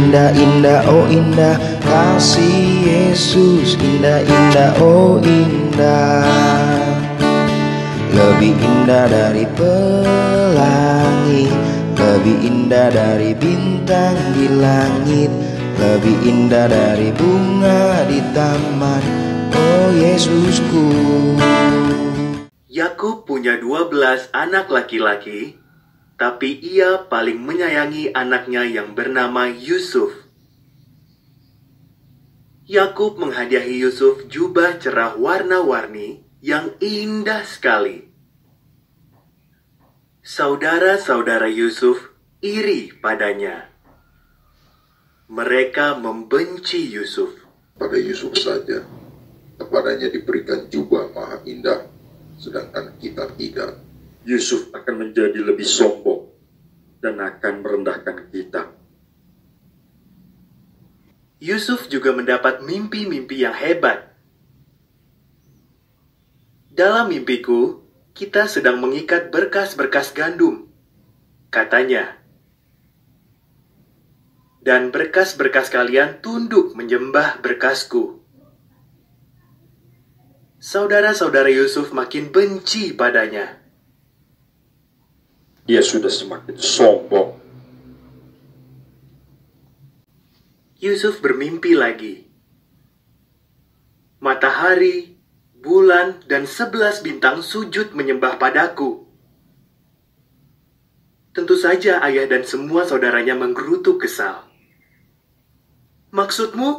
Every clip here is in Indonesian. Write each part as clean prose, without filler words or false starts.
Indah-indah, oh indah kasih Yesus. Indah-indah, oh indah. Lebih indah dari pelangi, lebih indah dari bintang di langit, lebih indah dari bunga di taman, oh Yesusku. Yakub punya 12 anak laki-laki, tapi ia paling menyayangi anaknya yang bernama Yusuf. Yakub menghadiahi Yusuf jubah cerah warna-warni yang indah sekali. Saudara-saudara Yusuf iri padanya. Mereka membenci Yusuf. Pada Yusuf saja, kepadanya diberikan jubah maha indah, sedangkan kita tidak. Yusuf akan menjadi lebih sombong dan akan merendahkan kita. Yusuf juga mendapat mimpi-mimpi yang hebat. Dalam mimpiku, kita sedang mengikat berkas-berkas gandum, katanya. Dan berkas-berkas kalian tunduk menyembah berkasku. Saudara-saudara Yusuf makin benci padanya. Dia sudah semakin sombong. Yusuf bermimpi lagi. Matahari, bulan, dan 11 bintang sujud menyembah padaku. Tentu saja ayah dan semua saudaranya menggerutu kesal. Maksudmu,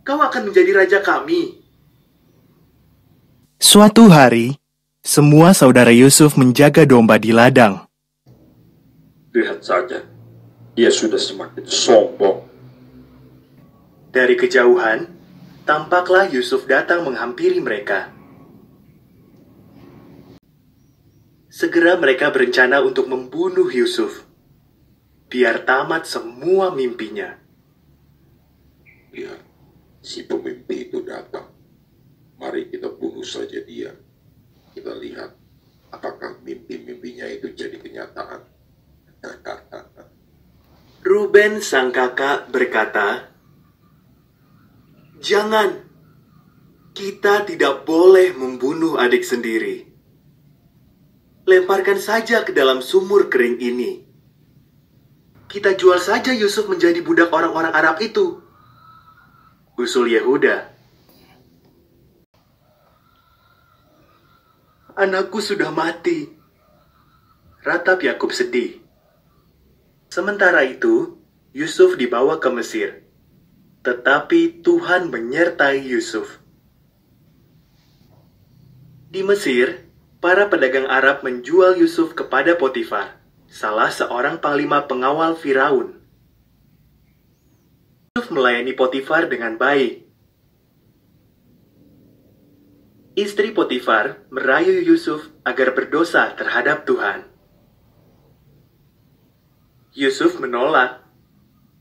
kau akan menjadi raja kami? Suatu hari, semua saudara Yusuf menjaga domba di ladang. Lihat saja, dia sudah semakin sombong. Dari kejauhan, tampaklah Yusuf datang menghampiri mereka. Segera mereka berencana untuk membunuh Yusuf, biar tamat semua mimpinya. Lihat, si pemimpi itu datang. Mari kita bunuh saja dia. Kita lihat apakah mimpi-mimpinya itu jadi kenyataan. Ruben sang kakak berkata, "Jangan, kita tidak boleh membunuh adik sendiri. Lemparkan saja ke dalam sumur kering ini. Kita jual saja Yusuf menjadi budak orang-orang Arab itu," usul Yehuda. "Anakku sudah mati," ratap Yakub sedih. Sementara itu, Yusuf dibawa ke Mesir. Tetapi Tuhan menyertai Yusuf. Di Mesir, para pedagang Arab menjual Yusuf kepada Potifar, salah seorang panglima pengawal Firaun. Yusuf melayani Potifar dengan baik. Istri Potifar merayu Yusuf agar berdosa terhadap Tuhan. Yusuf menolak.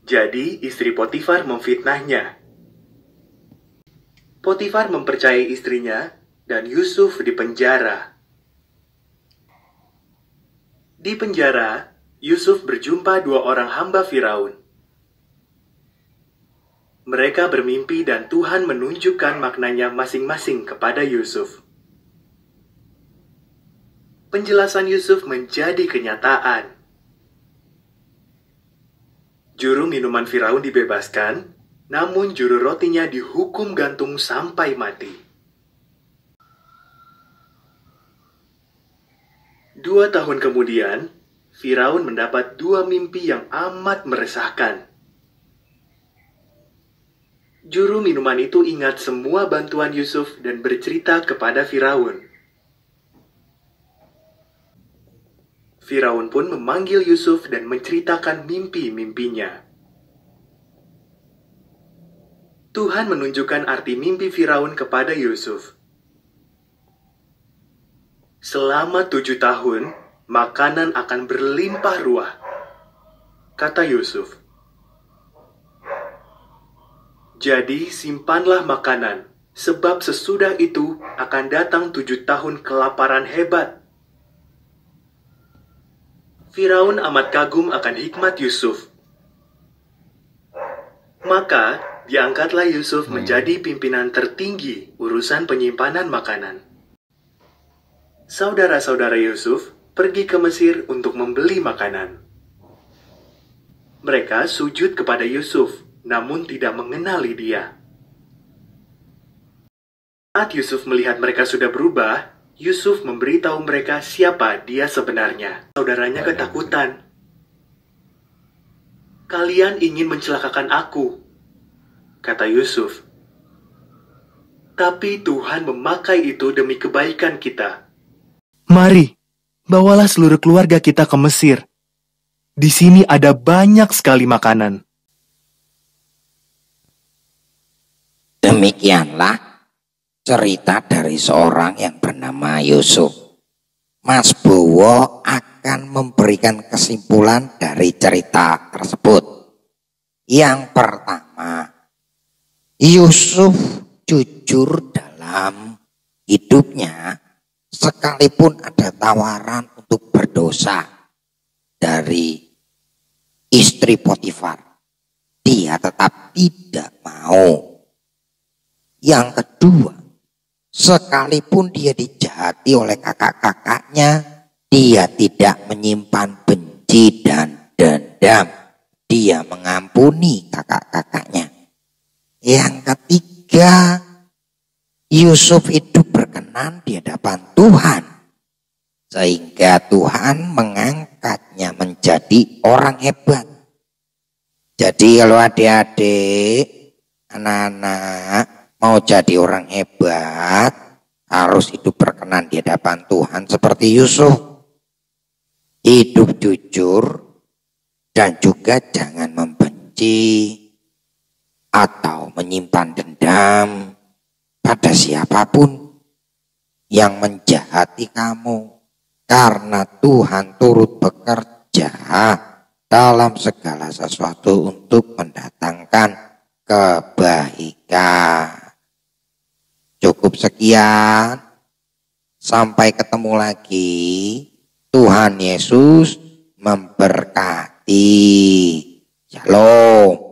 Jadi istri Potifar memfitnahnya. Potifar mempercayai istrinya dan Yusuf dipenjara. Di penjara, Yusuf berjumpa 2 orang hamba Firaun. Mereka bermimpi dan Tuhan menunjukkan maknanya masing-masing kepada Yusuf. Penjelasan Yusuf menjadi kenyataan. Juru minuman Firaun dibebaskan, namun juru rotinya dihukum gantung sampai mati. 2 tahun kemudian, Firaun mendapat 2 mimpi yang amat meresahkan. Juru minuman itu ingat semua bantuan Yusuf dan bercerita kepada Firaun. Firaun pun memanggil Yusuf dan menceritakan mimpi-mimpinya. Tuhan menunjukkan arti mimpi Firaun kepada Yusuf. Selama 7 tahun, makanan akan berlimpah ruah, kata Yusuf. Jadi simpanlah makanan, sebab sesudah itu akan datang 7 tahun kelaparan hebat. Firaun amat kagum akan hikmat Yusuf. Maka diangkatlah Yusuf menjadi pimpinan tertinggi urusan penyimpanan makanan. Saudara-saudara Yusuf pergi ke Mesir untuk membeli makanan. Mereka sujud kepada Yusuf, namun tidak mengenali dia. Saat Yusuf melihat mereka sudah berubah, Yusuf memberitahu mereka siapa dia sebenarnya. Saudaranya ketakutan. "Kalian ingin mencelakakan aku," kata Yusuf. "Tapi Tuhan memakai itu demi kebaikan kita. Mari, bawalah seluruh keluarga kita ke Mesir. Di sini ada banyak sekali makanan." Demikianlah cerita dari seorang yang bernama Yusuf. Mas Bowo akan memberikan kesimpulan dari cerita tersebut. Yang pertama, Yusuf jujur dalam hidupnya sekalipun ada tawaran untuk berdosa dari istri Potifar. Dia tetap tidak mau. Yang kedua, sekalipun dia dijahati oleh kakak-kakaknya, dia tidak menyimpan benci dan dendam. Dia mengampuni kakak-kakaknya. Yang ketiga, Yusuf hidup berkenan di hadapan Tuhan, sehingga Tuhan mengangkatnya menjadi orang hebat. Jadi kalau adik-adik, anak-anak mau jadi orang hebat, harus hidup berkenan di hadapan Tuhan seperti Yusuf. Hidup jujur dan juga jangan membenci atau menyimpan dendam pada siapapun yang menjahati kamu. Karena Tuhan turut bekerja dalam segala sesuatu untuk mendatangkan kebaikan. Cukup sekian. Sampai ketemu lagi. Tuhan Yesus memberkati. Shalom.